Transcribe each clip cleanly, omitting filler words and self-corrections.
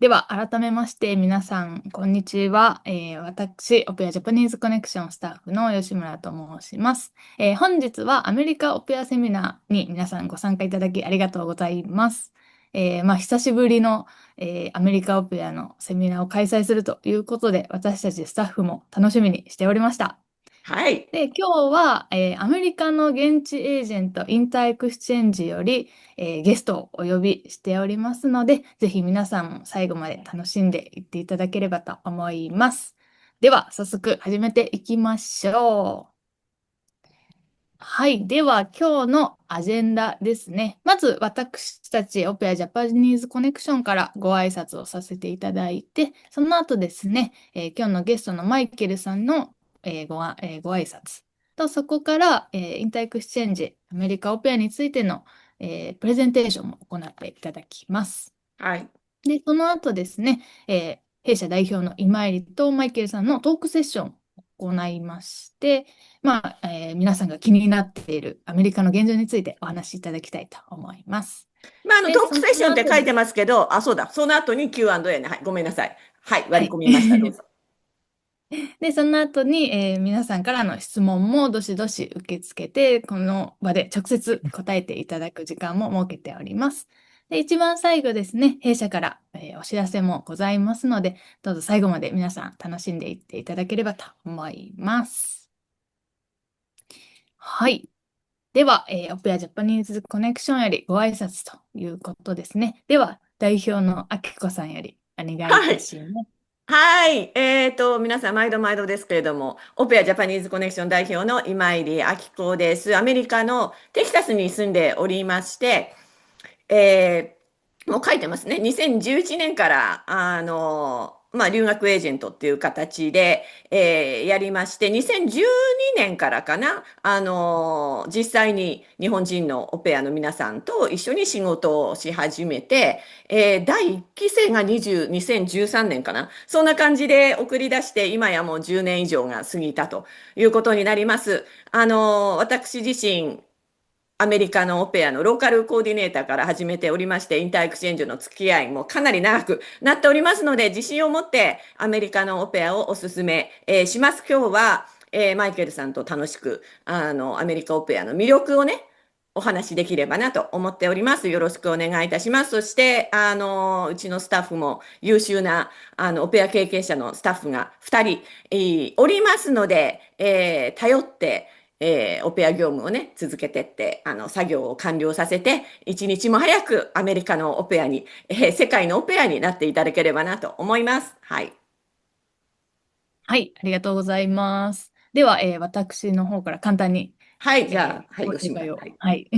では、改めまして、皆さん、こんにちは。私、オペアジャパニーズコネクションスタッフの吉村と申します。本日はアメリカオペアセミナーに皆さんご参加いただきありがとうございます。久しぶりの、アメリカオペアのセミナーを開催するということで、私たちスタッフも楽しみにしておりました。はい。で、今日は、アメリカの現地エージェントインターエクスチェンジより、ゲストをお呼びしておりますので、ぜひ皆さんも最後まで楽しんでいっていただければと思います。では、早速始めていきましょう。はい。では、今日のアジェンダですね。まず、私たちオペアジャパニーズコネクションからご挨拶をさせていただいて、その後ですね、今日のゲストのマイケルさんの、ご挨拶と、そこから、インターエクスチェンジ、アメリカオペアについての、プレゼンテーションも行っていただきます。はい。で、その後ですね、弊社代表の今井とマイケルさんのトークセッションを行いまして、皆さんが気になっているアメリカの現状についてお話しいただきたいと思います。トで、そークセッションっの後で、て書いてますけど、あ、そうだ。その後に Q&A ね。はい。ごめんなさい。はい。はい。割り込みました。どうぞ。で、その後に、皆さんからの質問もどしどし受け付けて、この場で直接答えていただく時間も設けております。で、一番最後ですね、弊社から、お知らせもございますので、どうぞ最後まで皆さん楽しんでいっていただければと思います。はい。では、オペアジャパニーズコネクションよりご挨拶ということですね。では、代表のあきこさんよりお願いいはい。たします。はい。皆さん、毎度毎度ですけれども、オペアジャパニーズコネクション代表の今入明子です。アメリカのテキサスに住んでおりまして、もう書いてますね。2011年から、留学エージェントっていう形で、やりまして、2012年からかな、実際に日本人のオペアの皆さんと一緒に仕事をし始めて、第1期生が2013年かな。そんな感じで送り出して、今やもう10年以上が過ぎたということになります。私自身、アメリカのオペアのローカルコーディネーターから始めておりまして、インターエクスチェンジの付き合いもかなり長くなっておりますので、自信を持ってアメリカのオペアをお勧め、します。今日は、マイケルさんと楽しく、アメリカオペアの魅力をね、お話しできればなと思っております。よろしくお願いいたします。そして、うちのスタッフも優秀な、オペア経験者のスタッフが2人、おりますので、頼って、オペア業務をね、続けてって、作業を完了させて、一日も早くアメリカのオペアに、世界のオペアになっていただければなと思います。はい。はい、ありがとうございます。では、私の方から簡単に、はい、じゃあ、はい、吉村。ご紹介を。はい。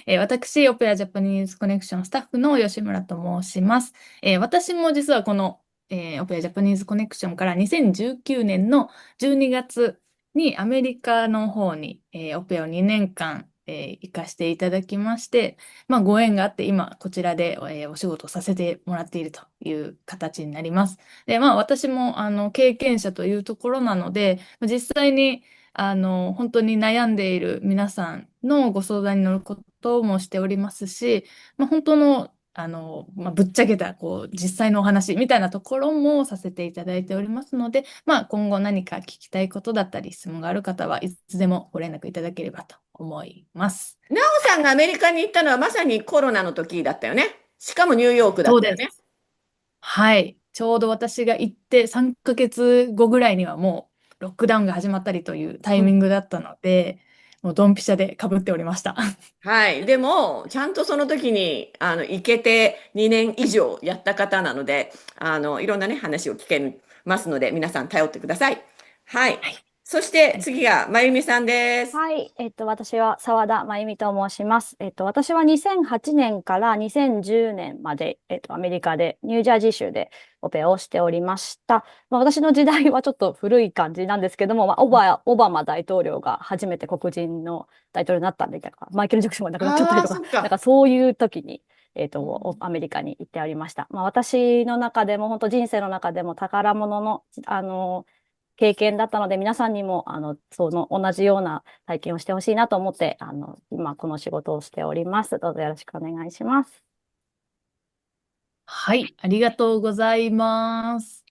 はい。私、オペアジャパニーズコネクションスタッフの吉村と申します。私も実はこの、オペアジャパニーズコネクションから2019年の12月にアメリカの方に、オペアを2年間、行かせていただきまして、ご縁があって今こちらで、お仕事をさせてもらっているという形になります。で、私も経験者というところなので、実際に本当に悩んでいる皆さんのご相談に乗ることもしておりますし、本当の、ぶっちゃけた、実際のお話みたいなところもさせていただいておりますので、今後何か聞きたいことだったり、質問がある方はいつでもご連絡いただければと思います。なおさんがアメリカに行ったのはまさにコロナの時だったよね。しかもニューヨークだったよね。そうです。はい。ちょうど私が行って3ヶ月後ぐらいにはもうロックダウンが始まったりというタイミングだったので、もうドンピシャで被っておりました。はい。でも、ちゃんとその時に、行けて2年以上やった方なので、いろんなね、話を聞けますので、皆さん頼ってください。はい。はい。そしてあり次が、まゆみさんです。はい。私は澤田真由美と申します。私は2008年から2010年まで、アメリカで、ニュージャージー州でオペアをしておりました。私の時代はちょっと古い感じなんですけども、オバマ大統領が初めて黒人の大統領になったんで、だからマイケル・ジャクソンが亡くなっちゃったああ、りとか、そっか。そういう時に、アメリカに行っておりました。私の中でも、本当人生の中でも宝物の、経験だったので、皆さんにも、その同じような体験をしてほしいなと思って、今この仕事をしております。どうぞよろしくお願いします。はい、ありがとうございます。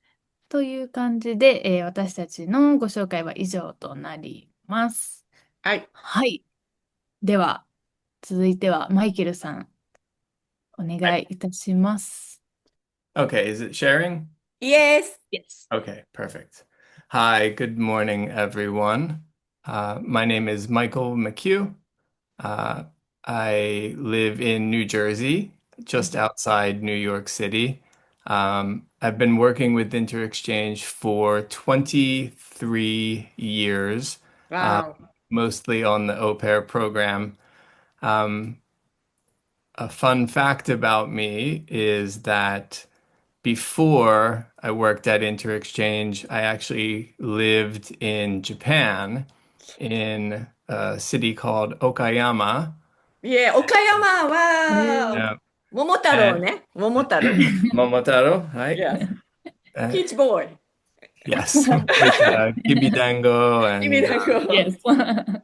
という感じで、私たちのご紹介は以上となります。はい。はい。では、続いてはマイケルさん、お願いいたします。Okay, is it sharing? イエス。Yes. Okay, perfect. Hi, good morning, everyone. My name is Michael McHugh. Uh, I live in New Jersey, just outside New York City. I've been working with InterExchange for 23 years, わ mostly on the au pair program. Um, a fun fact about me is that before I worked at InterExchange, I actually lived in Japan in a city called Okayama. お。いえ、岡山は、Yeah. 桃太郎 And ね。桃太郎。Momotaro, right? Yes. Uh, ピーチボーイ。yes, with kibidango 君 and だこ。Yes.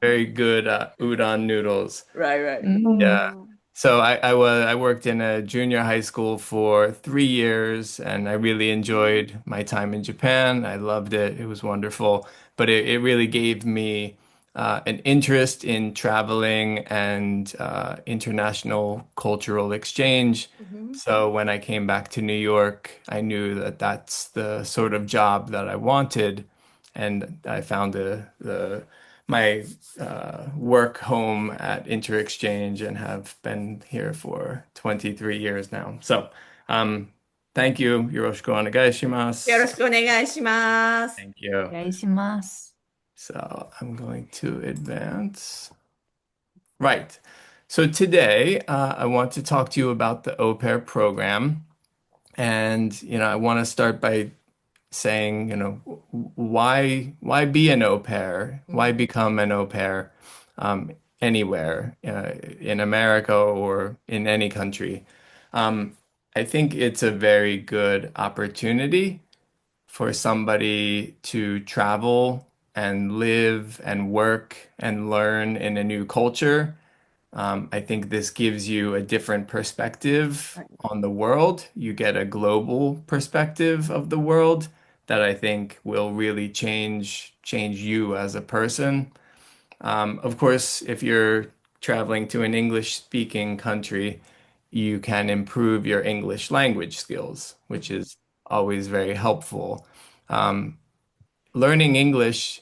very good udon noodles. Right, right. Yeah. So I worked in a junior high school for 3 years, and I really enjoyed my time in Japan. I loved it. It was wonderful. But it really gave me an interest in traveling and international cultural exchange. So when I came back to New York, I knew that that's the sort of job that I wanted, and I found my work home at InterExchange and have been here for 23 years now. So, thank you. よろしくお願いしまよろす。しくお願いします。Thank お you. 願いします。So, I'm going to advance. Right. So today, I want to talk to you about the au pair program. And, I want to start by saying, why be an au pair? Why become an au pair anywhere in America or in any country? I think it's a very good opportunity for somebody to travel and live and work and learn in a new culture. I think this gives you a different perspective on the world. You get a global perspective of the world that I think will really change you as a person. Of course, if you're traveling to an English speaking country, you can improve your English language skills, which is always very helpful. Um, Learning English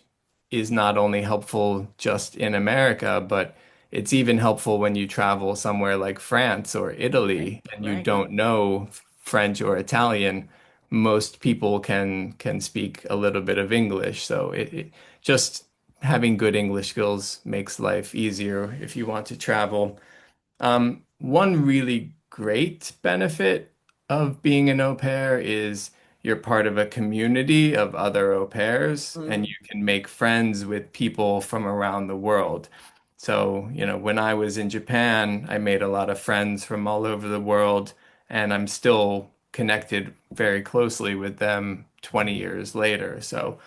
is not only helpful just in America, but it's even helpful when you travel somewhere like France or Italy and you Right. don't know French or Italian. Most people can speak a little bit of English, so it just having good English skills makes life easier if you want to travel. One really great benefit of being an au pair is you're part of a community of other au pairs and you can make friends with people from around the world. So, when I was in Japan, I made a lot of friends from all over the world, and I'm still connected very closely with them 20 years later. So,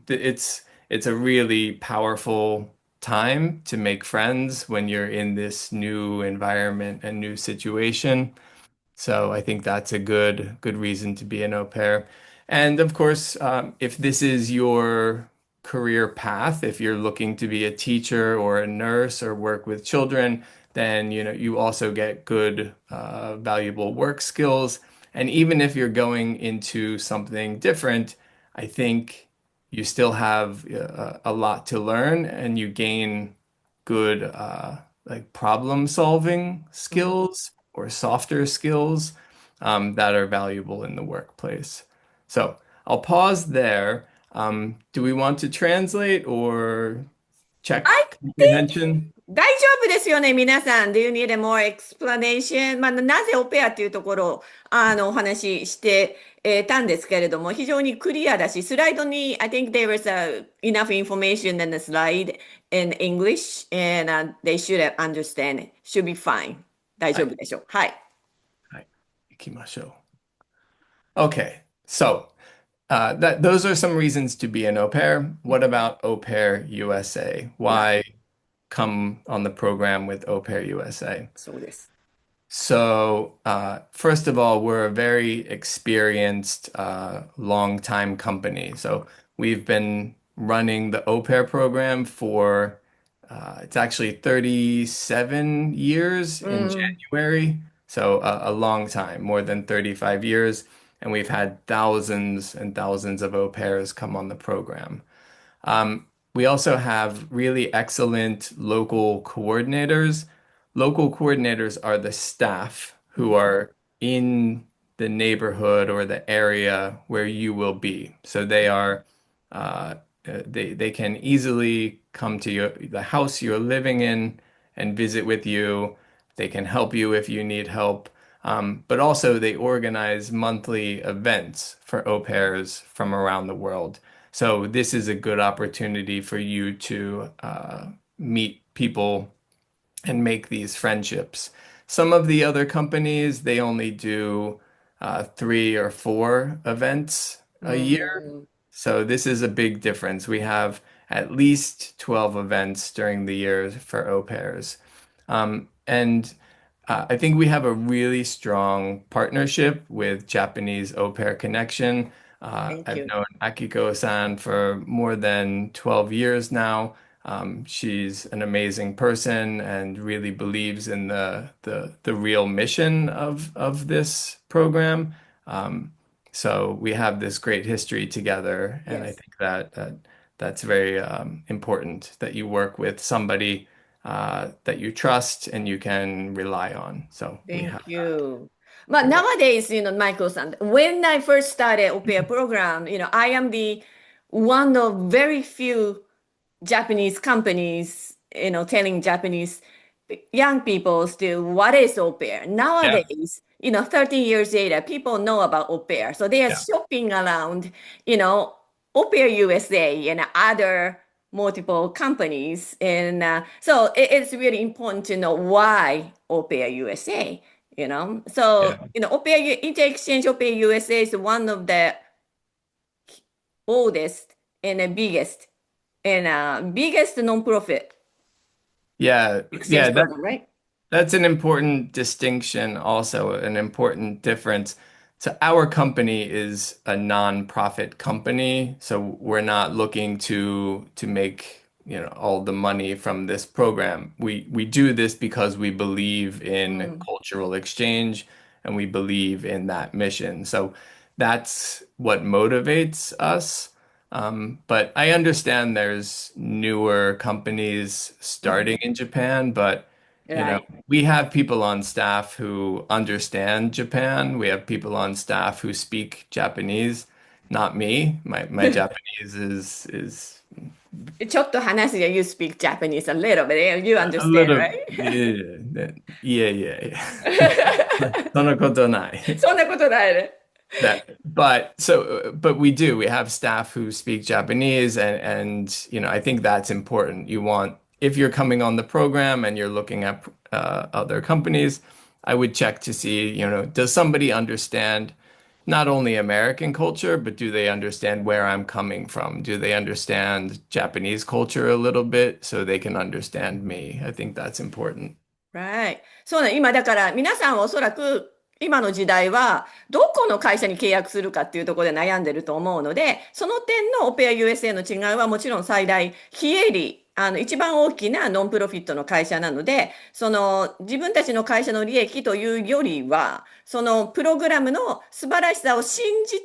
it's a really powerful time to make friends when you're in this new environment and new situation. So I think that's a good reason to be an au pair. And of course, if this is your career path, if you're looking to be a teacher or a nurse or work with children, then you also get good, valuable work skills. And even if you're going into something different, I think you still have a lot to learn, and you gain good like problem solving skills or softer skills that are valuable in the workplace. So I'll pause there. Do we want to translate or check I think comprehension? 大丈夫ですよね、皆さん。Do you need a more explanation? まあ、なぜオペアっていうところをお話しして、たんですけれども、非常にクリアだし、スライドに、I think there was enough information in the slide in English, and they should understand. Should be fine. 大丈はい。夫でしょう。はい。はい。行きましょう。Okay, so those are some reasons to be an au pair. What about Au Pair USA? Yeah. Why come on the program with Au Pair USA? そうです。So, first of all, we're a very experienced, long-time company. So, we've been running the au pair program for it's actually 37 years in うん。January. So, a long time, more than 35 years. And we've had thousands and thousands of au pairs come on the program. We also have really excellent local coordinators. Local coordinators are the staff who are in the neighborhood or the area where you will be. So uh, they can easily come to the house you're living in and visit with you. They can help you if you need help. But also they organize monthly events for au pairs from around the world. So this is a good opportunity for you to meet people and make these friendships. Some of the other companies, they only do 3 or 4 events う a year. ん。So this is a big difference. We have at least 12 events during the year for au pairs. And I think we have a really strong partnership with Japanese Au Pair Connection. Thank I've you. known Akiko-san for more than 12 years now. She's an amazing person and really believes in the real mission of this program. So we have this great history together, and I Yes. think that's very important that you work with somebody that you trust and you can rely on. So we have Thank that. you. But You're welcome. nowadays, Michael-san, when I first started au pair program, I am the one of very few Japanese companies, telling Japanese young people still what is au pair. Yeah, Nowadays, 13 years later, people know about au pair. So they are yeah, shopping around, au pair USA and other multiple companies. And so it's really important to know why au pair USA. yeah. So, au pair, InterExchange au pair USA is one of the oldest and the biggest non-profit Yeah, yeah, exchange program, right? that's an important distinction, also an important difference. So our company is a non-profit company, so we're not looking to make, all the money from this program. We do this because we believe in Mm. cultural exchange and we believe in that mission. So that's what motivates us. But I understand there's newer companies starting in Japan, but Right. we have people on staff who understand Japan. We have people on staff who speak Japanese. Not me. My Japanese is ちょっと話が you speak Japanese a little bit. You a understand, little, right? yeah, yeah, yeah. そんなことない。そんなことないね。But we do. We have staff who speak Japanese, and I think that's important. If you're coming on the program and you're looking at other companies, I would check to see, does somebody understand not only American culture, but do they understand where I'm coming from? Do they understand Japanese culture a little bit so they can understand me? I think that's important. Right. そうね。今だから皆さんはおそらく今の時代はどこの会社に契約するかっていうところで悩んでると思うので、その点のオペア USA の違いはもちろん最大、非営利、一番大きなノンプロフィットの会社なので、その自分たちの会社の利益というよりは、そのプログラムの素晴らしさを信じ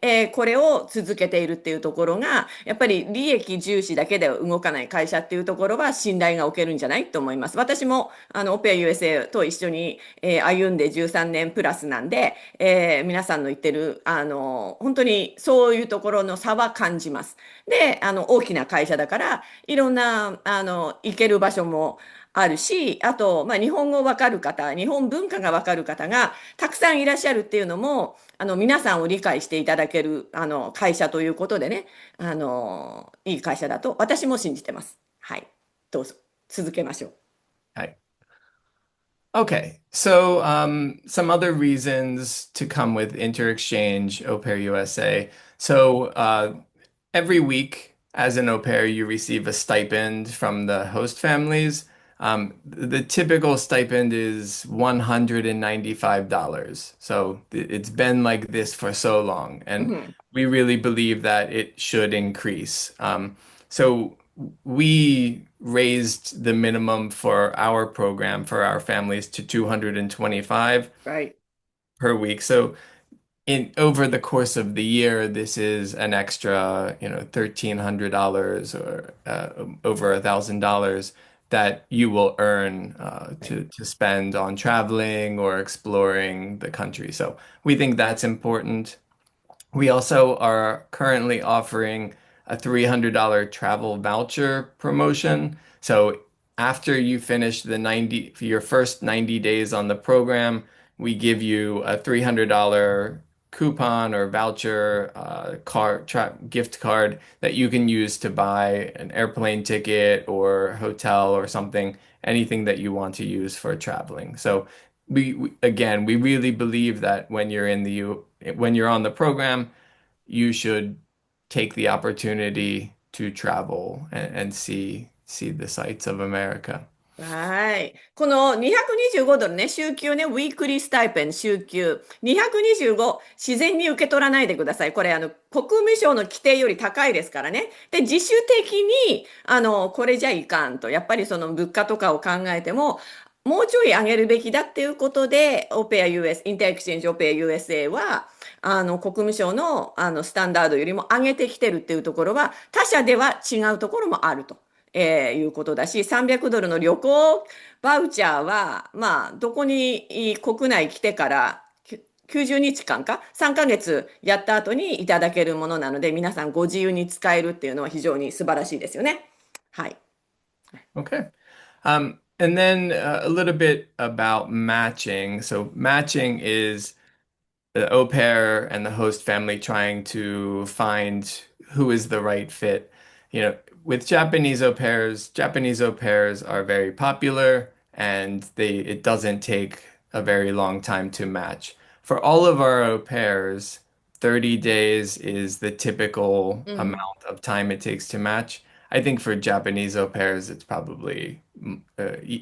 て、これを続けているっていうところが、やっぱり利益重視だけで動かない会社っていうところは信頼がおけるんじゃないと思います。私もオペア USA と一緒に、歩んで13年プラスなんで、皆さんの言ってる本当にそういうところの差は感じます。で、大きな会社だから、いろんな行ける場所もあるし、あと、日本語わかる方、日本文化がわかる方がたくさんいらっしゃるっていうのも、皆さんを理解していただける、会社ということでね、いい会社だと私も信じてます。はい。どうぞ、続けましょう。Hi. Okay, so some other reasons to come with InterExchange Au Pair USA. So every week, as an au pair, you receive a stipend from the host families. The typical stipend is $195. So it's been like this for so long, and we really believe that it should increase. So we raised the minimum for our program for our families to 225 Right. per week. So in over the course of the year, this is an extra, $1,300 or over $1,000 that you will earn to spend on traveling or exploring the country. So we think that's important. We also are currently offering a $300 travel voucher promotion. So after you finish your first 90 days on the program, we give you a $300 coupon or voucher gift card that you can use to buy an airplane ticket or hotel or something, anything that you want to use for traveling. So again, we really believe that when you're on the program, you should take the opportunity to travel and see the sights of America. はい。この$225ね、週給ね、ウィークリースタイペン、週給。225、自然に受け取らないでください。これ、国務省の規定より高いですからね。で、自主的に、これじゃいかんと。やっぱりその物価とかを考えても、もうちょい上げるべきだっていうことで、オペア US、インターエクスチェンジオペア USA は、国務省の、スタンダードよりも上げてきてるっていうところは、他社では違うところもあると。いうことだし、$300の旅行バウチャーは、まあ、どこに国内来てから90日間か3ヶ月やった後にいただけるものなので、皆さんご自由に使えるっていうのは非常に素晴らしいですよね。はい。Okay. And then a little bit about matching. So matching is the au pair and the host family trying to find who is the right fit. With Japanese au pairs are very popular and it doesn't take a very long time to match. For all of our au pairs, 30 days is the typical amount of time it takes to match. I think for Japanese au pairs, it's probably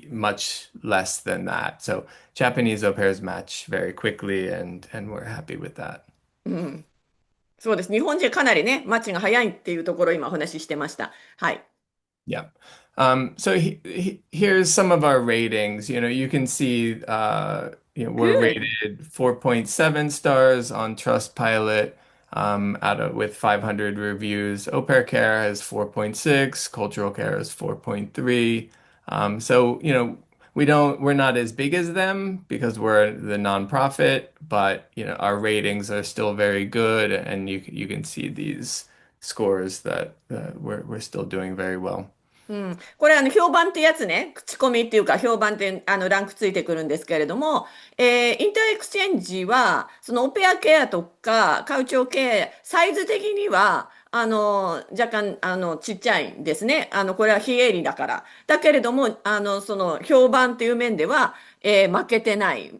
much less than that. So Japanese au pairs match very quickly, and we're happy with that. そうです。日本人はかなりね、マッチが早いっていうところを今お話ししてました。はい。Yeah. So here's some of our ratings. You can see, we're rated 4.7 stars on Trustpilot, with 500 reviews. Au Pair Care has 4.6, Cultural Care is 4.3. So, we're not as big as them because we're the nonprofit, but our ratings are still very good, and you can see these scores that we're still doing very well. これ評判ってやつね、口コミっていうか評判ってランクついてくるんですけれども、インターエクスチェンジはそのオペアケアとかカウチョケア、サイズ的には若干ちっちゃいんですね。これは非営利だから。だけれどもその評判っていう面では、負けてないっ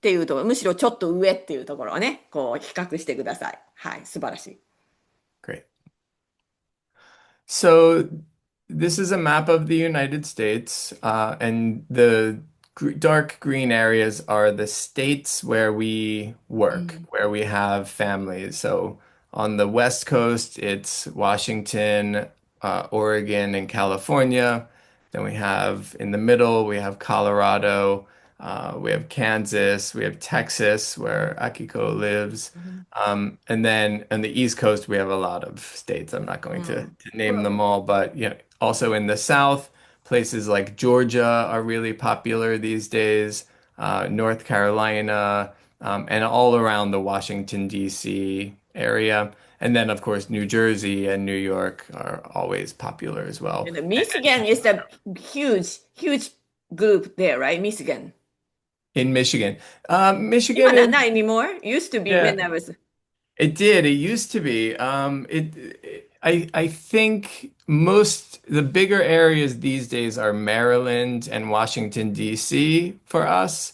ていうところ、むしろちょっと上っていうところをね、こう比較してください。はい、素晴らしい。Great. So this is a map of the United States, and the dark green areas are the states where we work, where we have families. So on the West Coast, it's Washington, Oregon, and California. Then we have in the middle, we have Colorado, we have Kansas, we have Texas, where Akiko lives. And then on the East Coast, we have a lot of states. I'm not going to name them all, but also in the South, places like Georgia are really popular these days, North Carolina, and all around the Washington, D.C. area. And then, of course, New Jersey and New York are always popular as well. And Michigan is a huge, huge group there, right? Michigan. In Michigan. 今 Michigan ない anymore. Used to be when I was. It did. It used to be. I think the bigger areas these days are Maryland and Washington, D.C. for us.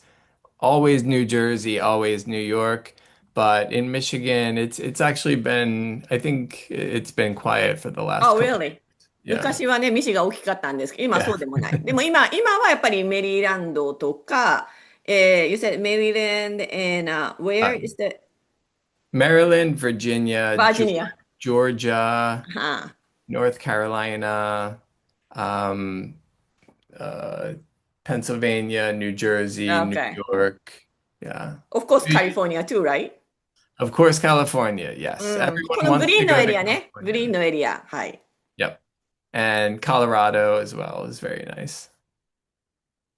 Always New Jersey, always New York. But in Michigan, it's actually been, I think it's been quiet for the last Oh, couple. really? Yeah. 昔はね、ミシが大きかったんですけど、今はそ Yeah. うでもない。でも今はやっぱりメリーランドとか、you said Maryland and where Uh, is the Maryland, Virginia, バージニア。Georgia, は North Carolina, um, uh, Pennsylvania, New Jersey, あ、New OK。York. Yeah. Of course, California too, right? Of course, California. Yes. うん。こ Everyone のグ wants リー to ンの go エ to リアね。グリーン California. のエリア。はい。Yep. And Colorado as well is very nice.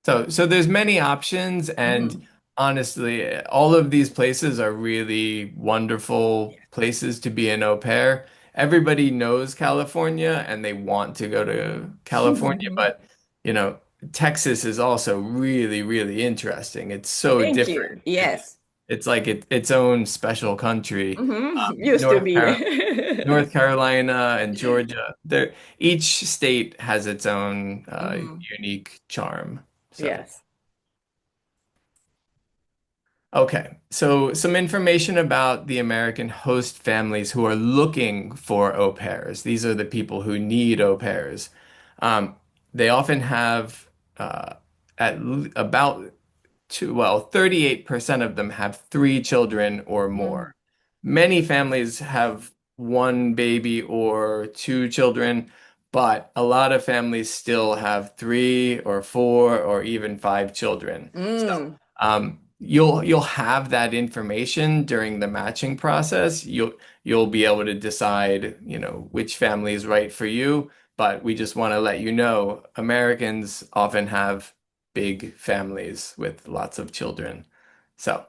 So there's many options, う and ん。honestly, all of these places are really wonderful places to be an au pair. Everybody knows California and they want to go to California, but you know, Texas is also really, really interesting. It's so Thank different. you. Yes. It's like its own special country. Used to North be. Carolina, North Carolina and Georgia, each state has its own うん。unique charm. So. Yes. Okay, so some information about the American host families who are looking for au pairs. These are the people who need au pairs. Um, they often have about 38% of them have 3 children or うん。more. Many families have 1 baby or 2 children, but a lot of families still have 3 or 4 or even 5 children. う So ん。you'll have that information during the matching process. You'll be able to decide, which family is right for you. But we just want to let you know, Americans often have big families with lots of children. So,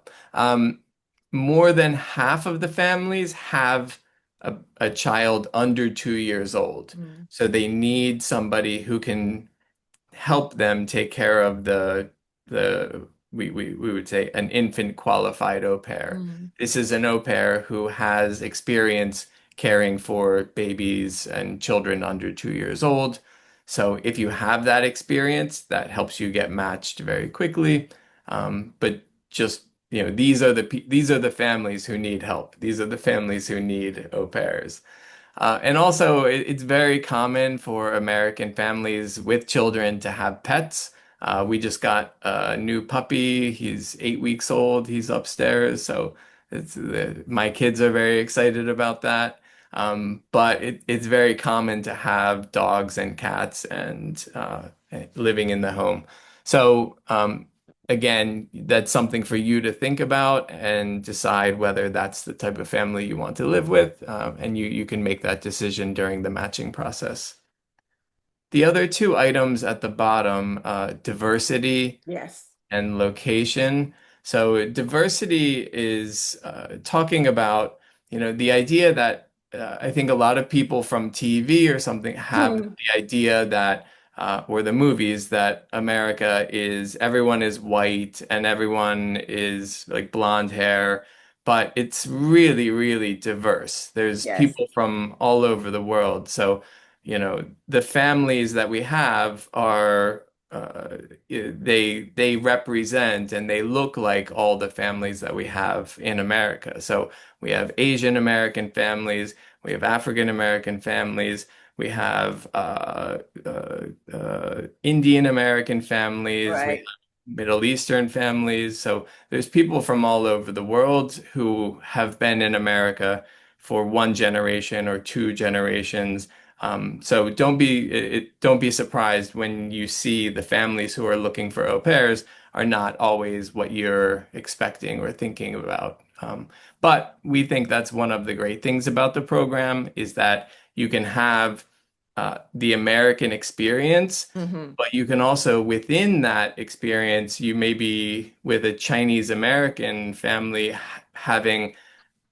more than half of the families have a child under 2 years old. うん。So they need somebody who can help them take care of we would say an infant qualified au う pair. ん。This is an au pair who has experience caring for babies and children under 2 years old. So if you have that experience, that helps you get matched very quickly. But just, these are the families who need help. These are the families who need au pairs. And also, it's very common for American families with children to have pets. We just got a new puppy. He's 8 weeks old. He's upstairs. So my kids are very excited about that. But it's very common to have dogs and cats and living in the home. So again, that's something for you to think about and decide whether that's the type of family you want to live with, and you can make that decision during the matching process. The other 2 items at the bottom, diversity Yes. and location. So diversity is talking about, the idea that I think a lot of people from TV or something う have ん。the idea that, or the movies that America is everyone is white and everyone is like blonde hair, but it's really, really diverse. There's Yes. people from all over the world. So, the families that we have are they represent and they look like all the families that we have in America. So we have Asian American families, we have African American families, we have Indian American families, we have Right. Middle Eastern families. So there's people from all over the world who have been in America for 1 generation or 2 generations. So don't be surprised when you see the families who are looking for au pairs are not always what you're expecting or thinking about. But we think that's one of the great things about the program is that you can have the American experience, うん。but you can also, within that experience, you may be with a Chinese American family having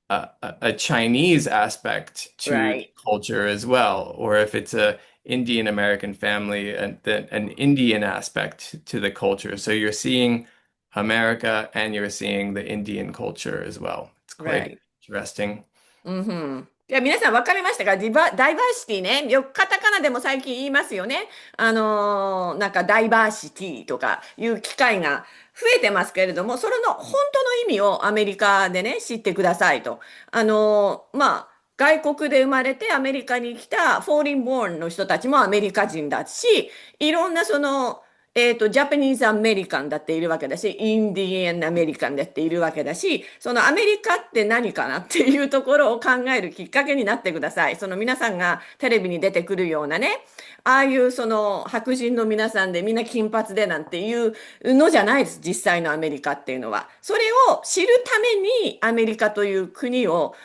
a Chinese aspect to the Right. culture as well, or if it's a Indian American family and then an Indian aspect to the culture. So you're seeing America and you're seeing the Indian culture as well. It's quite Right. interesting. うん。じゃあ皆さん分かりましたか？ダイバーシティね。カタカナでも最近言いますよね。なんかダイバーシティとかいう機会が増えてますけれども、それの本当の意味をアメリカでね、知ってくださいと。まあ、外国で生まれてアメリカに来たフォーリンボーンの人たちもアメリカ人だし、いろんなジャパニーズアメリカンだっているわけだし、インディアンアメリカンだっているわけだし、そのアメリカって何かなっていうところを考えるきっかけになってください。その皆さんがテレビに出てくるようなね、ああいうその白人の皆さんでみんな金髪でなんていうのじゃないです。実際のアメリカっていうのは。それを知るためにアメリカという国を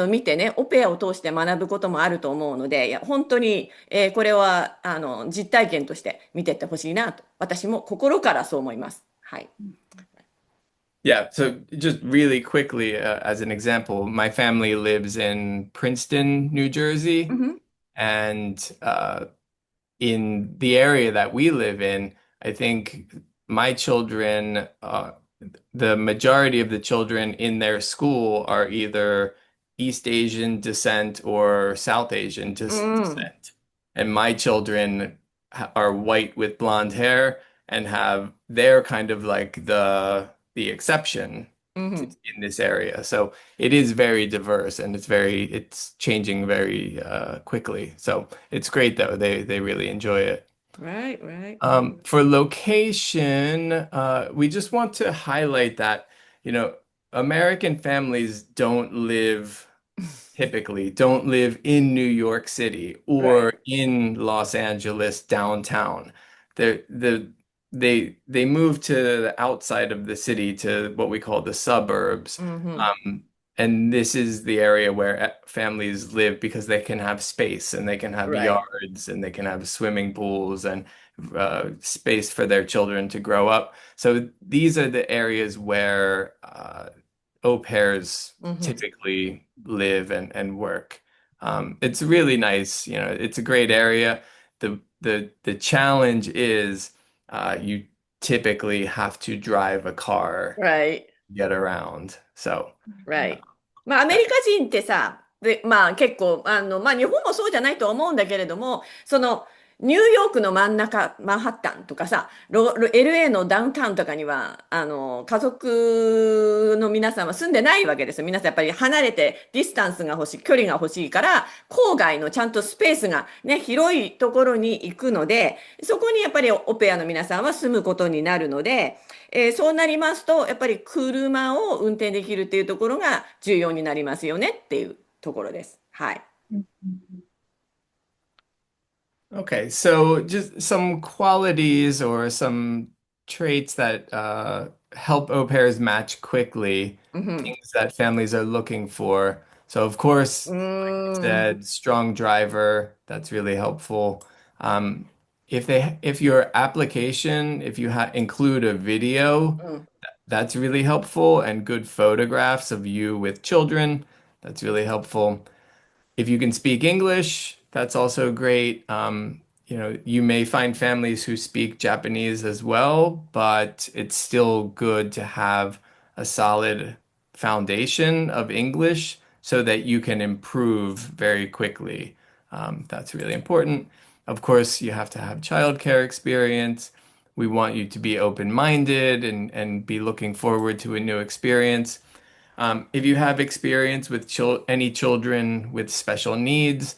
見てね、オペアを通して学ぶこともあると思うので、いや、本当に、これは、実体験として見ていってほしいなと、私も心からそう思います。はい。Yeah, so just really quickly, as an example, my family lives in Princeton, New Jersey, うん and in the area that we live in, I think my children, the majority of the children in their school are either East Asian descent or South Asian うん。descent. And my children are white with blonde hair and have they're kind of like the exception うん。in this area. So it is very diverse and it's changing very quickly. So it's great though. They really enjoy it. Right, right. For location, we just want to highlight that, American families don't live in New York City Right. or in Los Angeles downtown. They're, the they move to the outside of the city to what we call the suburbs. うんうん。Um, and this is the area where families live because they can have space and they can have Right. yards and they can have swimming pools and space for their children to grow up. So these are the areas where au pairs うんうん。typically live and work. It's really nice, it's a great area. The challenge is you typically have to drive a car Right. to get around. So, Right. まあ、アメリカ人ってさ、まあ結構、まあ日本もそうじゃないと思うんだけれども、ニューヨークの真ん中、マンハッタンとかさ、LA のダウンタウンとかには、家族の皆さんは住んでないわけですよ。皆さんやっぱり離れてディスタンスが欲しい、距離が欲しいから、郊外のちゃんとスペースがね、広いところに行くので、そこにやっぱりオペアの皆さんは住むことになるので、そうなりますと、やっぱり車を運転できるっていうところが重要になりますよねっていうところです。はい。okay, so just some qualities or some traits that help au pairs match quickly, うん。things that families are looking for. So, of course, う like you ーん。said, strong driver, that's really helpful. Um, if your application, if you ha include a video, うん。that's really helpful, and good photographs of you with children, that's really helpful. If you can speak English, that's also great. You may find families who speak Japanese as well, but it's still good to have a solid foundation of English so that you can improve very quickly. That's really important. Of course, you have to have childcare experience. We want you to be open-minded and be looking forward to a new experience. If you have experience with any children with special needs,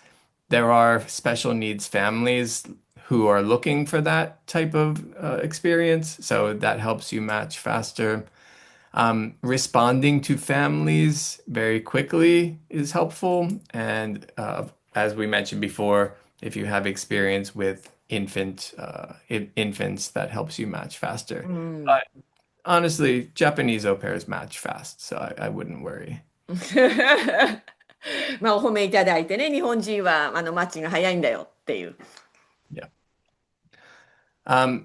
there are special needs families who are looking for that type of experience, so that helps you match faster. Responding to families very quickly is helpful, and as we mentioned before, if you have experience with infants, that helps you match う faster. ん。But honestly, Japanese au pairs match fast, so I wouldn't worry. まあ、お褒めいただいてね、日本人はマッチが早いんだよっていう。Yeah.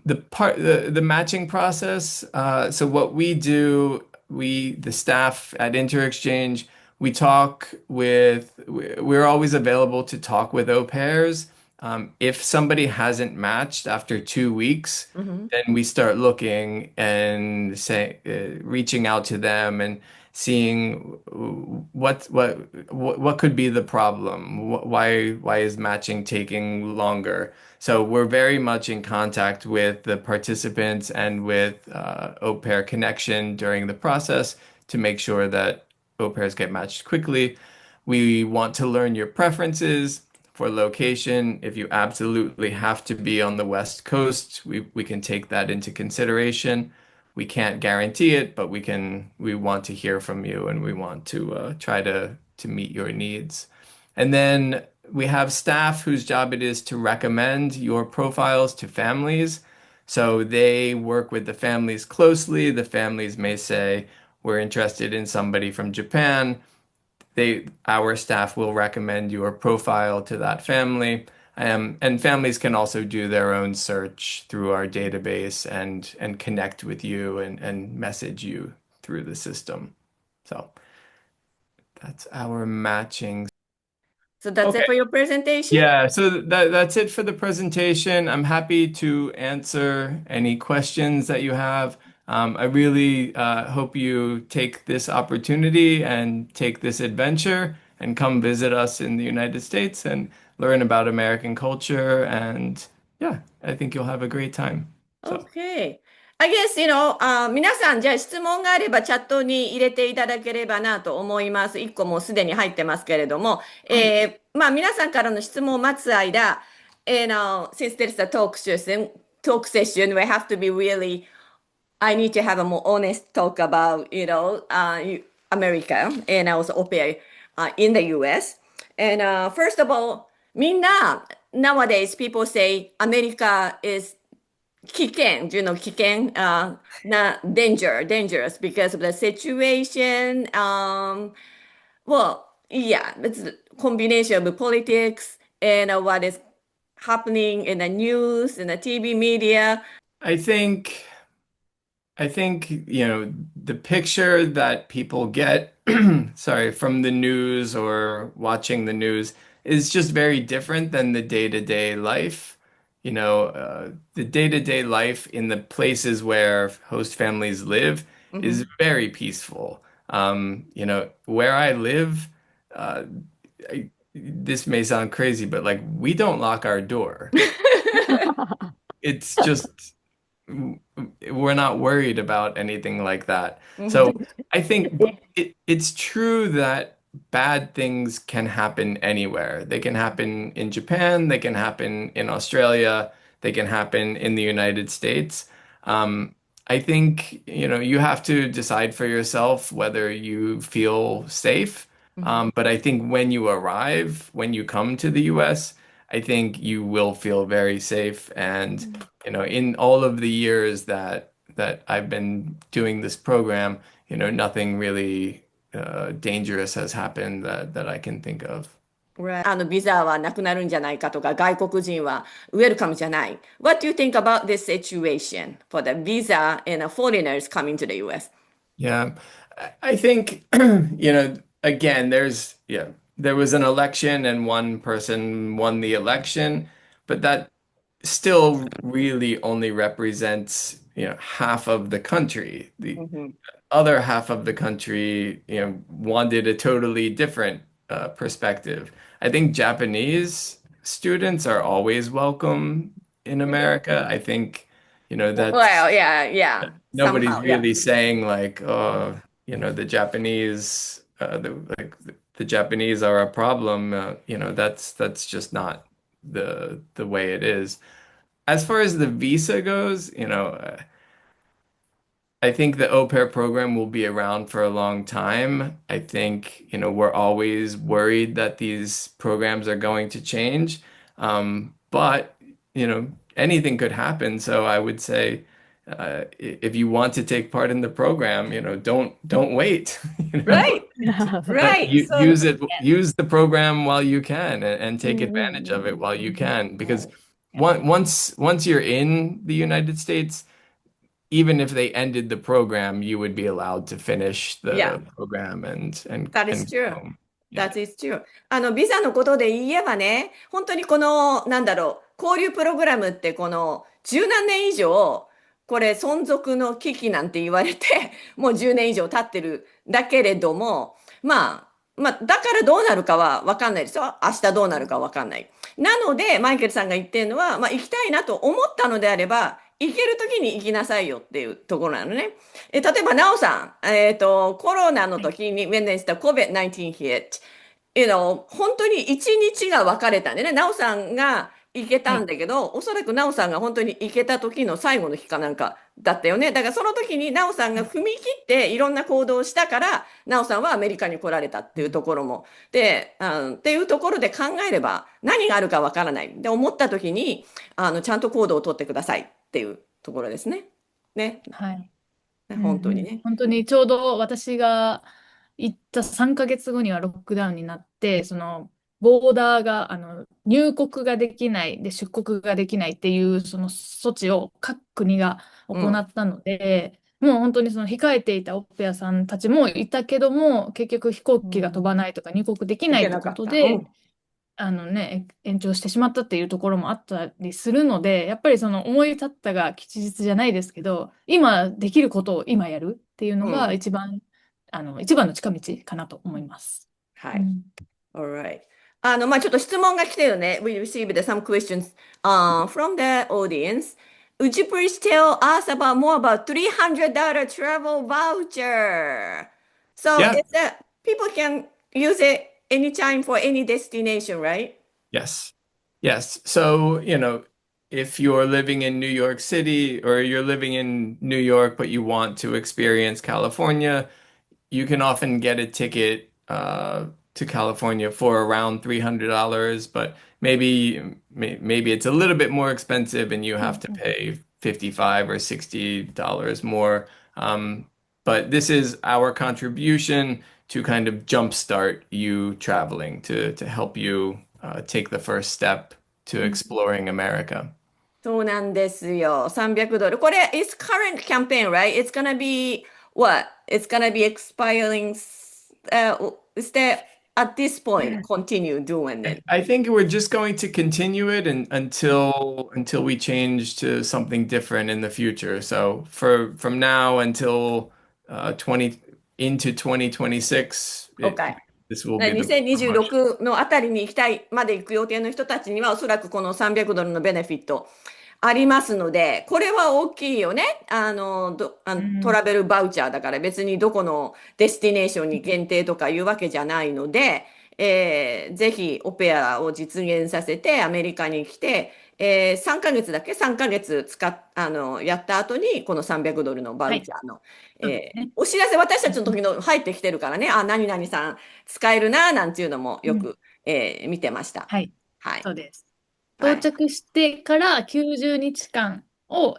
The matching process. So what we do, the staff at InterExchange, we're always available to talk with au pairs. If somebody hasn't matched after 2 weeks, うん。then we start looking and reaching out to them and seeing what could be the problem. Why is matching taking longer? So we're very much in contact with the participants and with Au Pair Connection during the process to make sure that au pairs get matched quickly. We want to learn your preferences for location. If you absolutely have to be on the West Coast, we can take that into consideration. We can't guarantee it, but we want to hear from you and we want to try to meet your needs. And then we have staff whose job it is to recommend your profiles to families. So they work with the families closely. The families may say, we're interested in somebody from Japan. Our staff will recommend your profile to that family. And families can also do their own search through our database and connect with you and message you through the system. So that's our matching. So that's it Okay. for your presentation? Yeah, so that's it for the presentation. I'm happy to answer any questions that you have. I really hope you take this opportunity and take this adventure and come visit us in the United States and learn about American culture. And yeah, I think you'll have a great time. So, Okay. I guess,皆さん、じゃあ質問があればチャットに入れていただければなと思います。1個もうすでに入ってますけれども、まあ皆さんからの質問を待つ間、since there's a talk session, we have to be really, I need to have a more honest talk about, America and also OPA in the US. And first of all, みんな、nowadays people say America is 危険、危険、dangerous because of the situation. Well, yeah, it's a combination of politics and what is happening in the news, in the TV media. I think the picture that people get, sorry, from the news or watching the news is just very different than the day-to-day life. The day-to-day life in the places where host families live is very peaceful. Where I live, this may sound crazy, but like we don't lock our door. It's just we're not worried about anything like that. So I think it's true that bad things can happen anywhere. They can happen in Japan, they can happen in Australia, they can happen in the United States. I think, you have to decide for yourself whether you feel safe. But I think when you arrive, when you come to the US, I think you will feel very safe. And, in all of the years that I've been doing this program, nothing really dangerous has happened that I can think of. ビザはなくなるんじゃないかとか、外国人はウェルカムじゃない。What do you think about this situation for the visa and foreigners coming to the US? Yeah, I think, again, there was an election and one person won the election, but that still really only represents, half of the country. The other half of the country, wanted a totally different perspective. I think Japanese students are always welcome in America. I think, that's Well, yeah. nobody's Somehow, yeah. really saying like, oh, the Japanese, the Japanese are a problem. That's just not the way it is. As far as the visa goes, I think the au pair program will be around for a long time. I think, we're always worried that these programs are going to change. But, anything could happen. So I would say, if you want to take part in the program, don't wait. Right, right. So, Use the program while you can and take advantage of it while you can. Because once you're in the United States, even if they ended the program, you would be allowed to finish the program and that is and true. go home. That is true. ビザのことで言えばね、本当にこの、交流プログラムってこの十何年以上、これ存続の危機なんて言われて、もう10年以上経ってるだけれども、だからどうなるかは分かんないですよ。明日どうなるか分かんない。なので、マイケルさんが言ってるのは、行きたいなと思ったのであれば、行けるときに行きなさいよっていうところなのね。例えば、ナオさん、コロナの時に、when the COVID-19 hit, 本当に一日が分かれたんでね、なおさんが行けたんはい。だけど、おそらくなおさんが本当に行けた時の最後の日かなんかだったよね。だからその時になおさんが踏み切っていろんな行動をしたから、なおさんはアメリカに来られたっていうところも。で、っていうところで考えれば何があるか分からない。で、思った時に、ちゃんと行動を取ってくださいっていうところですね。ね。はい。うんうん。本当にね。本当にちょうど私が行った3ヶ月後にはロックダウンになって、そのボーダーが入国ができないで出国ができないっていうその措置を各国が行うん。ったので、もう本当にその控えていたオペアさんたちもいたけども、結局飛行機が飛ばないとか入国でき行ないってこけなかった。うとで、ん。延長してしまったっていうところもあったりするので、やっぱりその思い立ったが吉日じゃないですけど、今できることを今やるっていうのがうん。一番の近道かなと思います。はい。うん。Alright. まあ、ちょっと質問が来てるね。We received some questions from the audience. Would you please tell us about more about $300 travel voucher? So Yeah. it's that people can use it anytime for any destination, right? Yes. Yes. So, if you're living in New York City or you're living in New York, but you want to experience California, you can often get a ticket to California for around $300, but maybe it's a little bit more expensive and you う have ん to うん。pay 55 or $60 more. But this is our contribution to kind of jumpstart you traveling to help you take the first step to うん。 exploring America. そうなんですよ。$300。これ、it's current campaign, right? It's gonna be what? It's gonna be expiring, is that at this point, continue doing it? I think we're just going to continue it until we change to something different in the future. So from now until 20 into 2026, OK。this will be the promotion. 2026のあたりに行きたいまで行く予定の人たちには、おそらくこの$300のベネフィットありますので、これは大きいよね。トラベルバウチャーだから別にどこのデスティネーションに限定とかいうわけじゃないので、ぜひオペアを実現させてアメリカに来て、3ヶ月だけ3ヶ月やった後にこの$300のバはい。ウチャーの、そうですね。お知らせ私たちのうんうん。時の入ってきてるからね、あ、何々さん使えるな、なんていうのもうん。よく、見てました。はい。はい。そうです。到はい。着してから90日間を、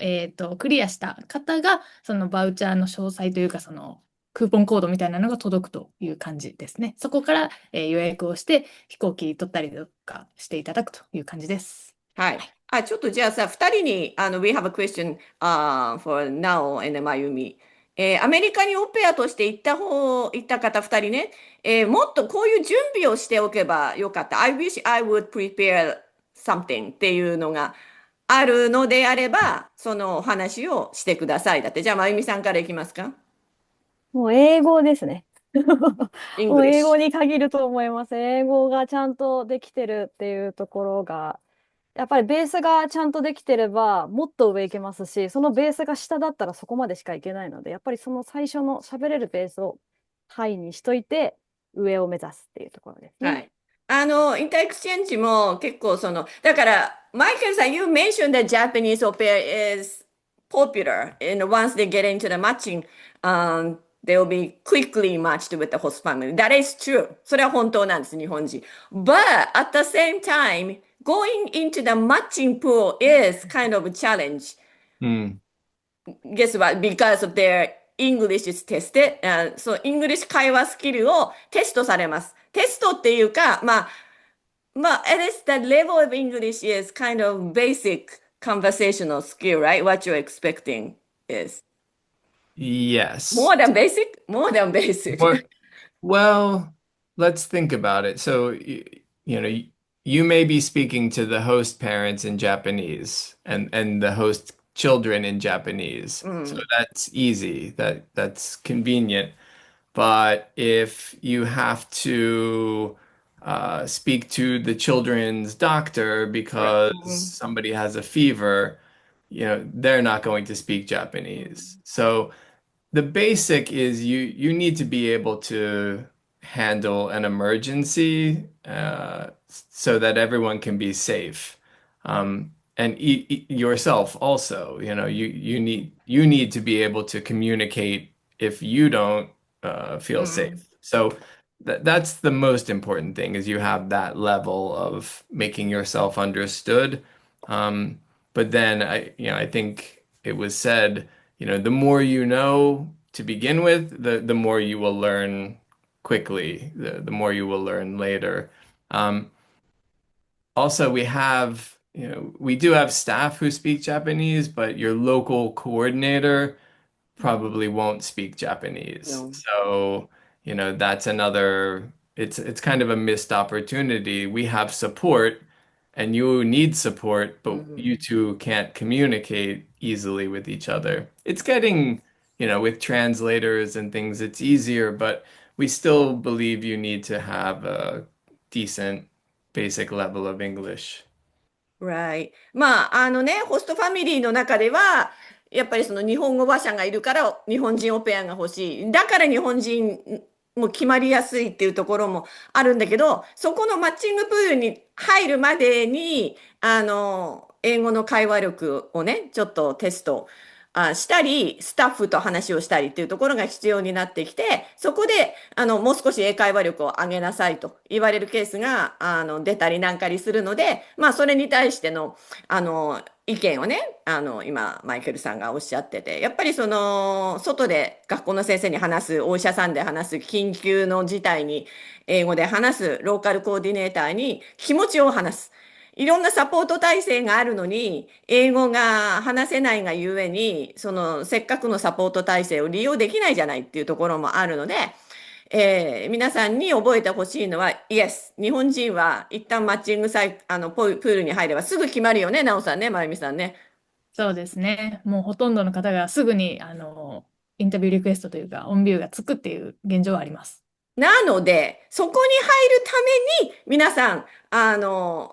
クリアした方が、そのバウチャーの詳細というか、そのクーポンコードみたいなのが届くという感じですね。そこから、予約をして飛行機取ったりとかしていただくという感じです。はい。はい。あ、ちょっとじゃあさ、二人に、We have a question for Now and まゆみ。アメリカにオペアとして行った方二人ね、もっとこういう準備をしておけばよかった。I wish I would prepare something っていうのがあるのであれば、そのお話をしてください。だって、じゃあ、まゆみさんからいきますか？もう英語ですね。もう英語 English。に限ると思います。英語がちゃんとできてるっていうところが、やっぱりベースがちゃんとできてれば、もっと上行けますし、そのベースが下だったらそこまでしか行けないので、やっぱりその最初の喋れるベースをハイにしといて、上を目指すっていうところですね。はい。インターエクスチェンジも結構だから、マイケルさん、you mentioned that Japanese au pair is popular, and once they get into the matching, they will be quickly matched with the host family. That is true. それは本当なんです、日本人。But at the same time, going into the matching pool is kind of a challenge. Hmm. Guess what? Because of their English is tested. そう、イングリッシュ会話スキルをテストされます。テストっていうか、at least the level of English is kind of basic conversational skill, right? What you're expecting is Yes. more than basic? More than basic. More, well, let's think about it. So, you may be speaking to the host parents in Japanese and the host children in Japanese. う So ん。that's easy. That's convenient. But if you have to speak to the children's doctor う because ん。somebody has a fever, they're not going to speak うん。Japanese. So the basic is you need to be able to handle an emergency so that everyone can be safe. And yourself also, you need to be able to communicate if you don't feel うん。safe. So that's the most important thing is you have that level of making yourself understood. But then I think it was said, the more you know to begin with, the more you will learn quickly, the more you will learn later. Um, Also, we do have staff who speak Japanese, but your local coordinator probably won't speak Japanese. No. So, that's it's kind of a missed opportunity. We have support and you need support, う but ん。you two can't communicate easily with each other. It's getting, with translators and things, it's easier, but we still believe you need to have a decent basic level of English. Right. まあ、ホストファミリーの中では、やっぱりその日本語話者がいるから日本人オペアが欲しい。だから日本人も決まりやすいっていうところもあるんだけど、そこのマッチングプールに入るまでに、英語の会話力をね、ちょっとテストしたり、スタッフと話をしたりっていうところが必要になってきて、そこで、もう少し英会話力を上げなさいと言われるケースが、出たりなんかりするので、まあ、それに対しての、意見をね、今、マイケルさんがおっしゃってて、やっぱり外で学校の先生に話す、お医者さんで話す、緊急の事態に英語で話す、ローカルコーディネーターに気持ちを話す。いろんなサポート体制があるのに、英語が話せないがゆえに、せっかくのサポート体制を利用できないじゃないっていうところもあるので、皆さんに覚えてほしいのは、Yes、日本人は一旦マッチングプールに入ればすぐ決まるよね、なおさんね、まゆみさんね。そうですね。もうほとんどの方がすぐにインタビューリクエストというか、オンビューがつくっていう現状はあります。なので、そこに入るために、皆さん、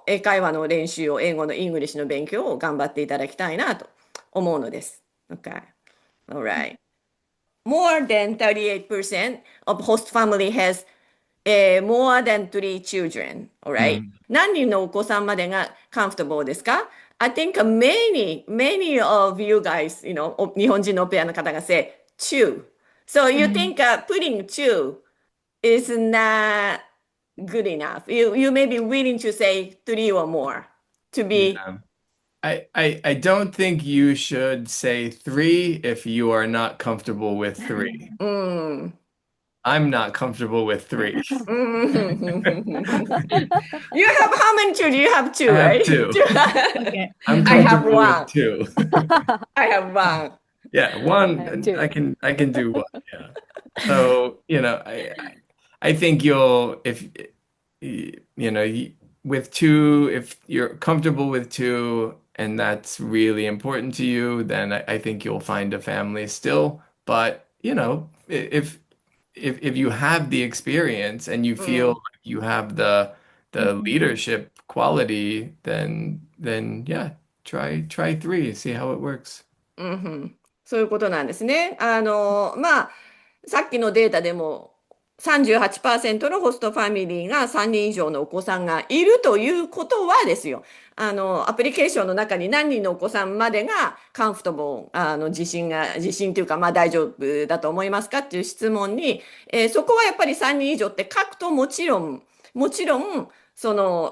英会話の練習を、英語のイングリッシュの勉強を頑張っていただきたいなと思うのです。Okay. Alright. More than 38% of host family has more than three children. Alright. 何人のお子さんまでが comfortable ですか？ I think many of you guys, 日本人のペアの方が say two. So you think putting two is not good enough. You may be willing to say three or more to be. Yeah. I don't think you should say three if you are not comfortable with three. うん。I'm not comfortable with three. You have how many children? You have two, I have right? two. Okay. I'm I have comfortable one. with two. I have one. Yeah, I one, have two. I can do one. Yeah. So, I think with two, if you're comfortable with two and that's really important to you, then I think you'll find a family still. But, if you have the experience and you う feel ん。 like you have the leadership quality, then yeah, try three, see how it works. うんうん、そういうことなんですね。まあ、さっきのデータでも38%のホストファミリーが3人以上のお子さんがいるということはですよ。アプリケーションの中に何人のお子さんまでがカンフトボー、自信というか、まあ大丈夫だと思いますかっていう質問に、そこはやっぱり3人以上って書くともちろん、やっ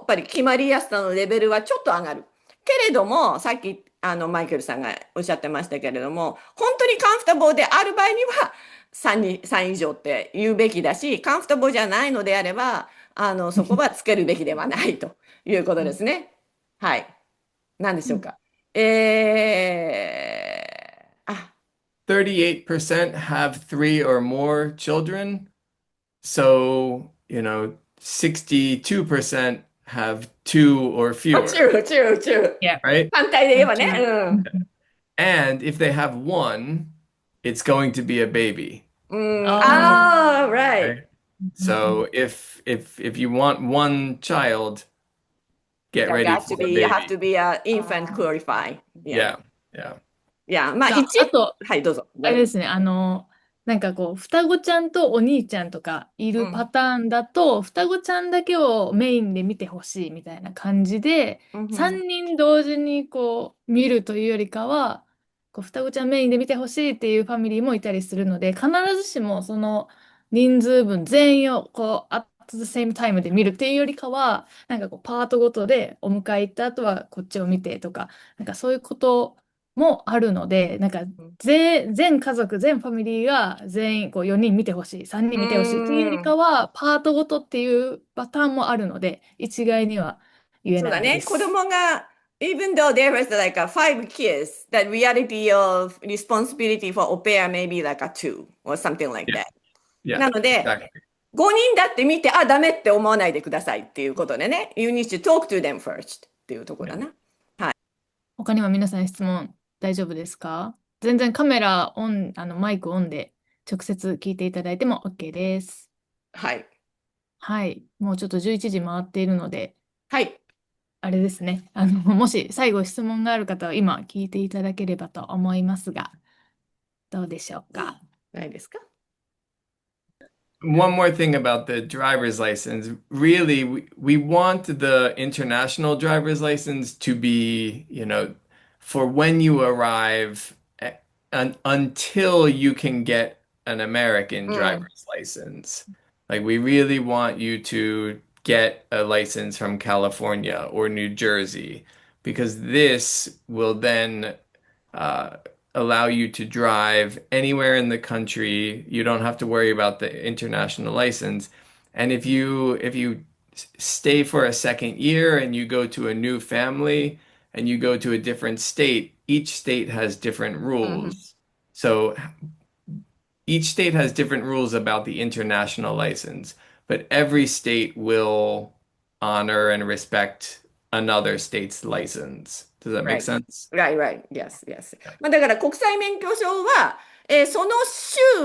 ぱり決まりやすさのレベルはちょっと上がる。けれども、さっき、マイケルさんがおっしゃってましたけれども、本当にカンフタボーである場合には3以上って言うべきだし、カンフタボーじゃないのであれば、そこはつけるべきではないということですね。はい。何でしょうか。38% have three or more children. So, 62% have two or fewer, true. Yeah. right? 反対で言えばね。うん。And if they have one, it's going to be a baby, right. right? So if you want one child, get You ready have for to a be, you have baby. to be an infant qualified. Yeah. Yeah. まあ、あと、はい、どうぞ。あれですね、なんかこう、双子ちゃんとお兄ちゃんとかいうるパん。ターンだと、双子ちゃんだけをメインで見てほしいみたいな感じで、うんふん。3人同時にこう、見るというよりかは、こう双子ちゃんメインで見てほしいっていうファミリーもいたりするので、必ずしもその人数分全員をこう、at the same time で見るっていうよりかは、なんかこう、パートごとでお迎え行った後はこっちを見てとか、なんかそういうこともあるので、なんかうん。全家族、全ファミリーが全員こう4人見てほしい、3う人見てほしいっていうよりーん。かは、パートごとっていうパターンもあるので、一概には言えないでそうだね。子す。供が、even though there is like a 5 kids, the reality of responsibility for au pair may be like a 2 or something like Yeah, that. yeah, なので、exactly. 5人だって見て、あ、ダメって思わないでくださいっていうことでね。You need to talk to them first っていうところ Yeah. だな。他には皆さん質問大丈夫ですか？全然カメラオン、マイクオンで直接聞いていただいても OK です。はい。はい。もうちょっと11時回っているので、はい。あれですね。もし最後質問がある方は今聞いていただければと思いますが、どうでしょうか？ないですか？ One more thing about the driver's license. Really, we want the international driver's license to be, for when you arrive until you can get an American うん。driver's license. Like, we really want you to get a license from California or New Jersey because this will then uh, allow you to drive anywhere in the country. You don't have to worry about the international license. And if you stay for a second year and you go to a new family and you go to a different state, each state has different うん。rules. So each state has different rules about the international license, but every state will honor and respect another state's license. Does that make Right. sense? Right, right. Yes, yes. まあ、だから国際免許証は、その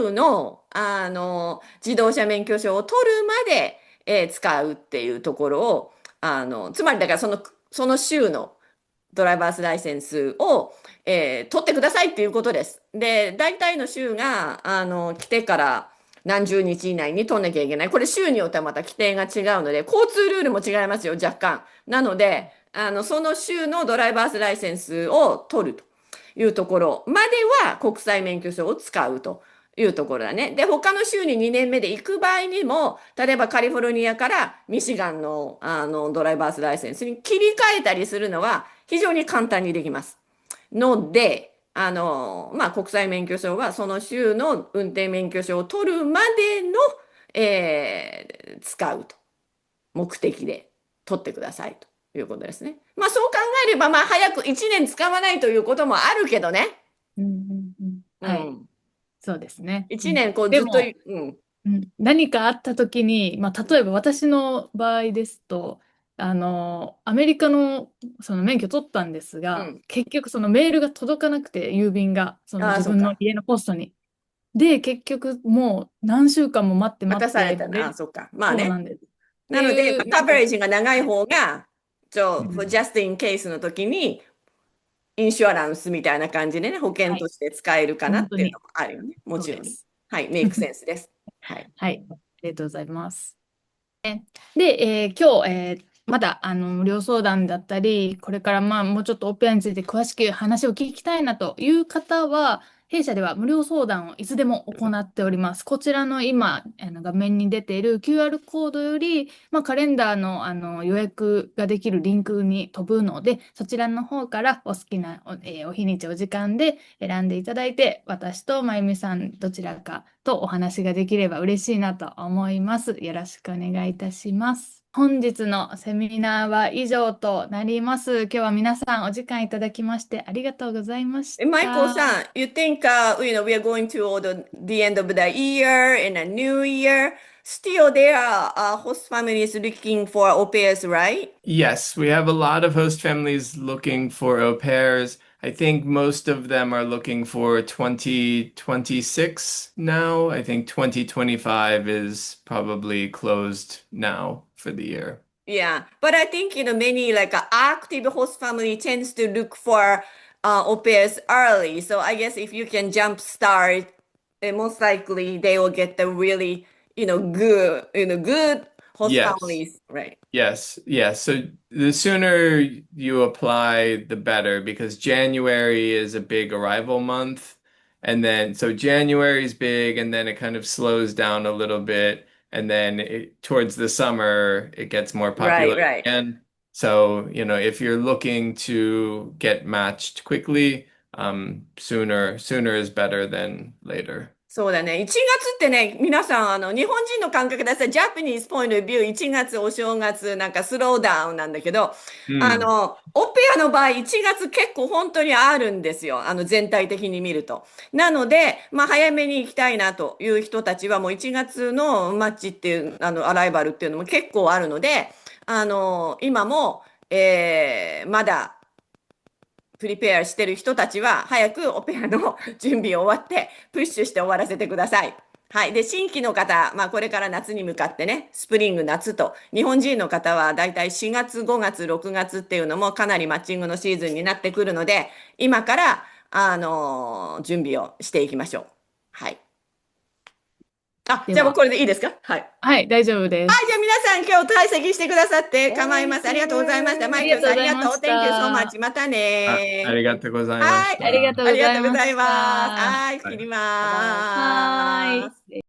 州の、自動車免許証を取るまで、使うっていうところを、つまりだからその州のドライバースライセンスを、取ってくださいっていうことです。で、大体の州が、来てから何十日以内に取んなきゃいけない。これ州によってはまた規定が違うので、交通ルールも違いますよ、若干。なので、その州のドライバースライセンスを取るというところまでは国際免許証を使うというところだね。で、他の州に2年目で行く場合にも、例えばカリフォルニアからミシガンの、ドライバースライセンスに切り替えたりするのは非常に簡単にできます。ので、まあ、国際免許証はその州の運転免許証を取るまでの、使うと。目的で取ってくださいということですね。まあそう考えれば、まあ早く1年使わないということもあるけどね。うんうんうん。うはい。ん。そうですね。1年こうずっと、でも、うん。何かあった時に、まあ、例えば私の場合ですと、アメリカのその免許取ったんですが、うん。結局そのメールが届かなくて、郵便が、そのああ、自そっか。分の家のポストに。で、結局もう何週間も待って待たされ待って、たな。ああ、そっか。まあね。そうなんです。ってなので、まいう、あ、カバレージが長い方が、うん、just in case の時に、インシュアランスみたいな感じでね、保険はい、として使えるかな本当にっていうのもあるよね。もちろんね。そうです。はい、メイクセンスです。はい。はい、ありがとうございます。で、今日、まだ無料相談だったり、これからまあもうちょっとオペアについて詳しく話を聞きたいなという方は、弊社では無料相談をいつでも行っております。こちらの今、画面に出ている QR コードより、まあ、カレンダーの、予約ができるリンクに飛ぶので、そちらの方からお好きなお日にち、お時間で選んでいただいて、私とまゆみさんどちらかとお話ができれば嬉しいなと思います。よろしくお願いいたします。本日のセミナーは以上となります。今日は皆さんお時間いただきましてありがとうございましマイコた。さん、you think, we are going to the end of the year and a new year. Still, there are host families looking for au pairs, right? Yes, we have a lot of host families looking for au pairs. I think most of them are looking for 2026 now. I think 2025 is probably closed now for the year. Yeah, but I think, many like active host family tends to look for au pairs early. So I guess if you can jump start most likely they will get the really, good host Yes. families, right? Yes, yes. So the sooner you apply, the better, because January is a big arrival month. And then, so January is big, and then it kind of slows down a little bit. And then towards the summer, it gets more popular Right. again. So, if you're looking to get matched quickly, sooner is better than later. そうだね。1月ってね、皆さん、日本人の感覚でさ、ジャパニーズポイントビュー、1月お正月、なんかスローダウンなんだけど、オペアの場合、1月結構本当にあるんですよ。全体的に見ると。なので、早めに行きたいなという人たちは、もう1月のマッチっていう、アライバルっていうのも結構あるので、今も、まだ、プリペアしてる人たちは、早くオペアの準備を終わって、プッシュして終わらせてください。はい。で、新規の方、これから夏に向かってね、スプリング、夏と、日本人の方はだいたい4月、5月、6月っていうのもかなりマッチングのシーズンになってくるので、今から、準備をしていきましょう。はい。じゃあもうこれでいいですか？はい。はい、大丈夫です。はい、じゃあ皆さん今日退席してくださって構いません。ありがとうございました。マイケルさんありがとう。Thank you so much. またね。ありがとうございまはい。した。ありがとうございました。ありがとうございます。はい、切ります。はーい。